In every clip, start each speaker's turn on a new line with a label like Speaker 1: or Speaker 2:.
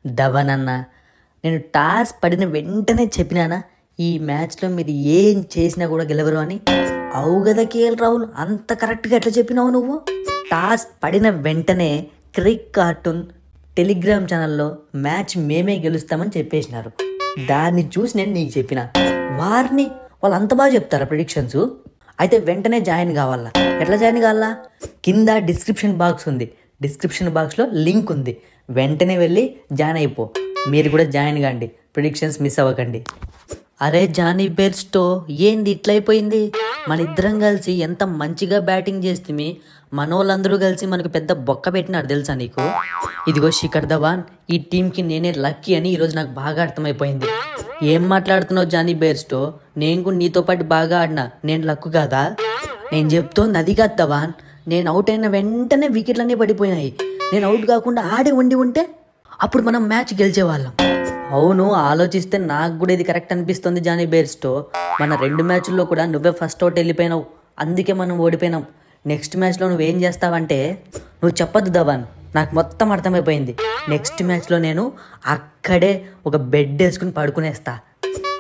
Speaker 1: ధవన్ అన్న, నేను టాస్ పడిన వెంటనే చెప్పినానా ఈ మ్యాచ్లో మీరు ఏం చేసినా కూడా గెలవరు అని. అవు కదా కేఎల్ రాహుల్, అంత కరెక్ట్గా ఎట్లా చెప్పినావు నువ్వు? టాస్ పడిన వెంటనే క్రిక్ కార్టూన్ టెలిగ్రామ్ ఛానల్లో మ్యాచ్ మేమే గెలుస్తామని చెప్పేసినారు. దాన్ని చూసి నేను నీకు చెప్పిన వారిని వాళ్ళు అంత బాగా చెప్తారా ప్రిడిక్షన్స్? అయితే వెంటనే జాయిన్ కావాలా? ఎట్లా జాయిన్ కావాలా? కింద డిస్క్రిప్షన్ బాక్స్ ఉంది, డిస్క్రిప్షన్ బాక్స్లో లింక్ ఉంది, వెంటనే వెళ్ళి జాయిన్ అయిపో. మీరు కూడా జాయిన్ కాండి, ప్రిడిక్షన్స్ మిస్ అవ్వకండి. అరే జానీ బెయిర్స్టో, ఏంది ఇట్లా అయిపోయింది? మన ఇద్దరం కలిసి ఎంత మంచిగా బ్యాటింగ్ చేస్తే మనోళ్ళందరూ కలిసి మనకు పెద్ద బొక్క పెట్టినారు తెలుసా నీకు? ఇదిగో శిఖర్ ధవన్, ఈ టీంకి నేనే లక్కీ అని ఈరోజు నాకు బాగా అర్థమైపోయింది. ఏం మాట్లాడుతున్నావు జానీ బెయిర్స్టో? నేను కూడా నీతో పాటు బాగా ఆడినా, నేను లక్కు కాదా? నేను చెప్తోంది అది కాదు ధవన్, నేను అవుట్ అయిన వెంటనే వికెట్లన్నీ పడిపోయినాయి. నేను అవుట్ కాకుండా ఆడే ఉంటే అప్పుడు మనం మ్యాచ్ గెలిచేవాళ్ళం. అవును, ఆలోచిస్తే నాకు కూడా ఇది కరెక్ట్ అనిపిస్తుంది జానీ బెయిర్స్టో. మన 2 మ్యాచ్ల్లో కూడా నువ్వే ఫస్ట్ అవుట్ వెళ్ళిపోయినావు, అందుకే మనం ఓడిపోయినాం. నెక్స్ట్ మ్యాచ్లో నువ్వేం చేస్తావంటే, నువ్వు చెప్పొద్దు ధవన్, నాకు మొత్తం అర్థమైపోయింది. నెక్స్ట్ మ్యాచ్లో నేను అక్కడే ఒక బెడ్ వేసుకుని పడుకునేస్తా.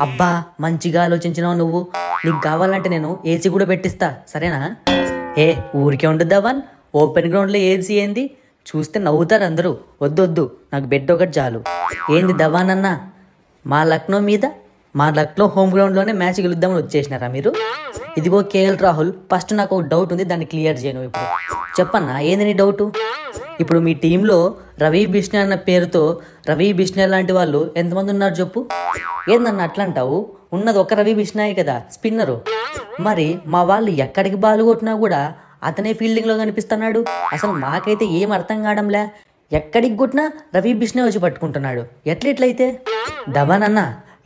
Speaker 1: అబ్బా, మంచిగా ఆలోచించినావు నువ్వు. నీకు కావాలంటే నేను ఏసీ కూడా పెట్టిస్తా, సరేనా? ఏ ఊరికే ఉండదు ధవన్, ఓపెన్ గ్రౌండ్లో ఏసీ ఏంది? చూస్తే నవ్వుతారు అందరూ. వద్దొద్దు, నాకు బెడ్ ఒకటి చాలు. ఏంది ధవన్ అన్న, మా లక్నో హోమ్ గ్రౌండ్లోనే మ్యాచ్ గెలుద్దామని వచ్చేసినారా మీరు? ఇదిగో కేఎల్ రాహుల్, ఫస్ట్ నాకు ఒక డౌట్ ఉంది, దాన్ని క్లియర్ చేయను. ఇప్పుడు చెప్పన్నా, ఏంది నీ డౌటు? ఇప్పుడు మీ టీంలో రవి బిష్ణోయ్ అన్న పేరుతో రవి బిష్ణోయ్ లాంటి వాళ్ళు ఎంతమంది ఉన్నారు చెప్పు? ఏందన్న అట్లా అంటావు? ఉన్నది ఒక రవి బిష్ణోయ్ కదా, స్పిన్నరు. మరి మా వాళ్ళు ఎక్కడికి బాల్ కొట్టినా కూడా అతనే ఫీల్డింగ్లో కనిపిస్తున్నాడు. అసలు మాకైతే ఏం అర్థం కావడంలే. ఎక్కడికి కొట్టినా రవి బిష్ణోయ్ వచ్చి పట్టుకుంటున్నాడు. ఎట్లయితే? ధవన్ అన్న,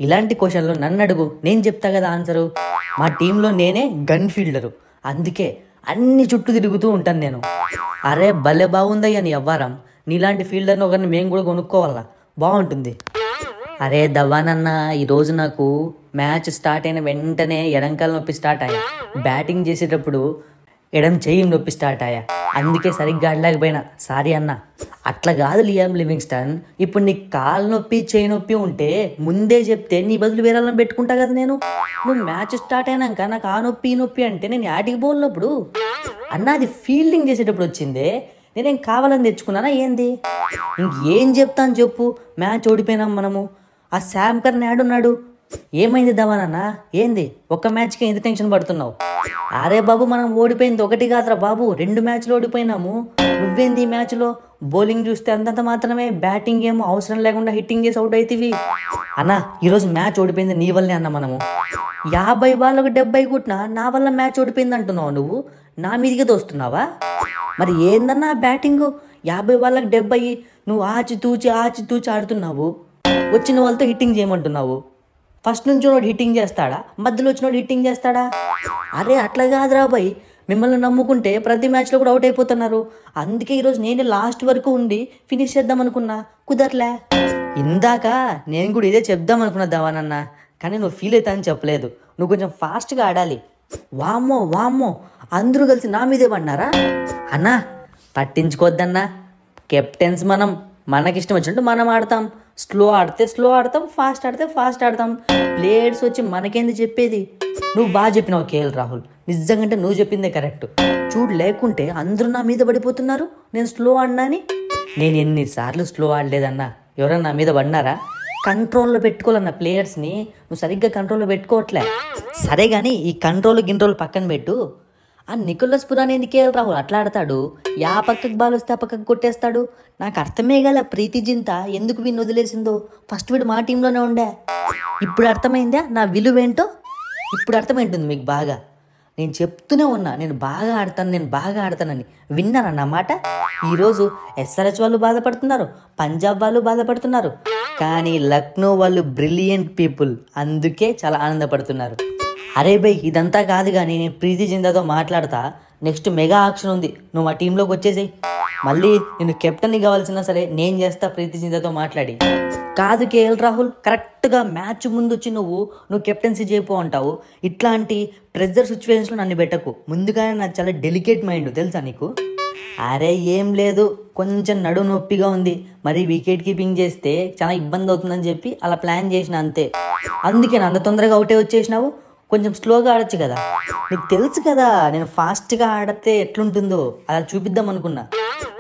Speaker 1: ఇలాంటి క్వశ్చన్లు నన్ను అడుగు, నేను చెప్తా కదా ఆన్సరు. మా టీంలో నేనే గన్ ఫీల్డరు, అందుకే అన్ని చుట్టూ తిరుగుతూ ఉంటాను నేను. అరే భలే బాగుందయ్యా నీ అవ్వారం, నీలాంటి ఫీల్డర్ని ఒకరిని మేము కూడా కొనుక్కోవాలా, బాగుంటుంది. అరే ధవన్ అన్న, ఈరోజు నాకు మ్యాచ్ స్టార్ట్ అయిన వెంటనే ఎడంకాల నొప్పి స్టార్ట్ అయ్యా. బ్యాటింగ్ చేసేటప్పుడు ఎడం చెయ్యి నొప్పి స్టార్ట్ అయ్యా, అందుకే సరిగ్గా ఆడలేకపోయినా, సారీ అన్న. అట్లా కాదు లియామ్ లివింగ్స్టన్, ఇప్పుడు నీకు కాలు నొప్పి చేయి నొప్పి ఉంటే ముందే చెప్తే నీ బదులు వేరే వాళ్ళని పెట్టుకుంటా కదా నేను. నువ్వు మ్యాచ్ స్టార్ట్ అయినాక నాకు ఆ నొప్పి ఈ నొప్పి అంటే నేను యాటికి పోలినప్పుడు అన్న, అది ఫీల్డింగ్ చేసేటప్పుడు వచ్చిందే, నేనేం కావాలని తెచ్చుకున్నానా ఏంది? ఇంకేం చెప్తాను చెప్పు? మ్యాచ్ ఓడిపోయినాం మనము. ఆ శామ్ కర్న్ యాడున్నాడు? ఏమైంది ధవన్ అన్న, ఏంది ఒక్క మ్యాచ్కి ఎంత టెన్షన్ పడుతున్నావు? అరే బాబు, మనం ఓడిపోయింది ఒకటి కాదురా బాబు, 2 మ్యాచ్లు ఓడిపోయినాము. నువ్వేంది ఈ మ్యాచ్లో బౌలింగ్ చూస్తే అంతంత మాత్రమే, బ్యాటింగ్ ఏమో అవసరం లేకుండా హిట్టింగ్ చేసి అవుట్ అవుతావి అన్న. ఈరోజు మ్యాచ్ ఓడిపోయింది నీ వల్లే అన్న. మనము 50 బాళ్ళకు 70 కొట్టినా నా వల్ల మ్యాచ్ ఓడిపోయింది అంటున్నావు నువ్వు, నా మీదికే దోస్తున్నావా? మరి ఏందన్నా బ్యాటింగ్, 50 బాళ్ళకు 70 నువ్వు ఆచి తూచి ఆడుతున్నావు. వచ్చిన వాళ్ళతో హిట్టింగ్ చేయమంటున్నావు. ఫస్ట్ నుంచి వాడు హిట్టింగ్ చేస్తాడా? మధ్యలో వచ్చినోడు హిట్టింగ్ చేస్తాడా? అరే అట్లా కాదురా బాయ్, మిమ్మల్ని నమ్ముకుంటే ప్రతి మ్యాచ్లో కూడా అవుట్ అయిపోతున్నారు. అందుకే ఈరోజు నేనే లాస్ట్ వరకు ఉండి ఫినిష్ చేద్దాం అనుకున్నా, కుదరలే. ఇందాక నేను కూడా ఇదే చెప్దాం అనుకున్నా ధవన్ అన్న, కానీ నువ్వు ఫీల్ అవుతా అని చెప్పలేదు. నువ్వు కొంచెం ఫాస్ట్గా ఆడాలి. వామ్మో అందరూ కలిసి నా మీదే పడినారా అన్నా? పట్టించుకోవద్దన్నా, కెప్టెన్స్ మనం, మనకిష్టం వచ్చినట్టు మనం ఆడతాం. స్లో ఆడితే స్లో ఆడతాం, ఫాస్ట్ ఆడితే ఫాస్ట్ ఆడతాం. ప్లేయర్స్ వచ్చి మనకేంది చెప్పేది? నువ్వు బాగా చెప్పినావు కేఎల్ రాహుల్, నిజంగా నువ్వు చెప్పిందే కరెక్ట్. చూడు, లేకుంటే అందరూ నా మీద పడిపోతున్నారు నేను స్లో ఆడినా అని. నేను ఎన్నిసార్లు స్లో ఆడలేదన్నా, ఎవరన్నా నా మీద పడినారా? కంట్రోల్లో పెట్టుకోవాలన్న ప్లేయర్స్ని నువ్వు సరిగ్గా కంట్రోల్లో పెట్టుకోవట్లే. సరే కానీ ఈ కంట్రోల్ పక్కన పెట్టు. ఆ నికోలస్ పురాన్ ఎందుకు కేఎల్ రాహుల్ అట్లా ఆడతాడు? యా పక్కకు బాల్ వస్తే ఆ పక్కకు కొట్టేస్తాడు. నాకు అర్థమే గల ప్రీతి జింత ఎందుకు వీడిని వదిలేసిందో. ఫస్ట్ వీడు మా టీంలోనే ఉండే, ఇప్పుడు అర్థమైందా నా విలువేంటో? ఇప్పుడు అర్థమైంటుంది మీకు బాగా. నేను చెప్తూనే ఉన్నా, నేను బాగా ఆడతానని. విన్నారా నా మాట? ఈరోజు ఎస్ఆర్హెచ్ వాళ్ళు బాధపడుతున్నారు, పంజాబ్ వాళ్ళు బాధపడుతున్నారు, కానీ లక్నో వాళ్ళు బ్రిలియంట్ పీపుల్, అందుకే చాలా ఆనందపడుతున్నారు. అరే బై, ఇదంతా కాదు కానీ నేను ప్రీతి జిందాతో మాట్లాడతా. నెక్స్ట్ మెగా ఆక్షన్ ఉంది, నువ్వు మా టీంలోకి వచ్చేసాయి. మళ్ళీ నేను కెప్టెన్ని కావాల్సినా సరే నేను చేస్తా ప్రీతి జిందాతో మాట్లాడి. కాదు కేఎల్ రాహుల్, కరెక్ట్గా మ్యాచ్ ముందు వచ్చి నువ్వు కెప్టెన్సీ చేయపో అంటావు. ఇట్లాంటి ప్రెజర్ సిచ్యువేషన్స్లో నన్ను పెట్టకు. ముందుగానే నాకు చాలా డెలికేట్ మైండ్ తెలుసా నీకు? అరే ఏం లేదు, కొంచెం నడు నొప్పిగా ఉంది, మరి వికెట్ కీపింగ్ చేస్తే చాలా ఇబ్బంది అవుతుందని చెప్పి అలా ప్లాన్ చేసిన అంతే. అందుకే అంత తొందరగా అవుటే వచ్చేసినావు. కొంచెం స్లోగా ఆడొచ్చు కదా. నీకు తెలుసు కదా నేను ఫాస్ట్గా ఆడితే ఎట్లుంటుందో, అలా చూపిద్దాం అనుకున్నా.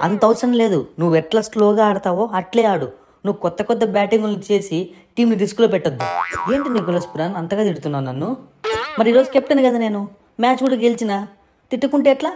Speaker 1: అంత అవసరం లేదు, నువ్వు ఎట్లా స్లోగా ఆడతావో అట్లే ఆడు. నువ్వు కొత్త కొత్త బ్యాటింగ్లు చేసి టీంని రిస్క్లో పెట్టద్దు. ఏంటి నికోలస్ పురాన్ అంతగా తిడుతున్నావు నన్ను? మరి ఈరోజు కెప్టెన్ కదా నేను, మ్యాచ్ కూడా గెలిచిన, తిట్టుకుంటే ఎట్లా?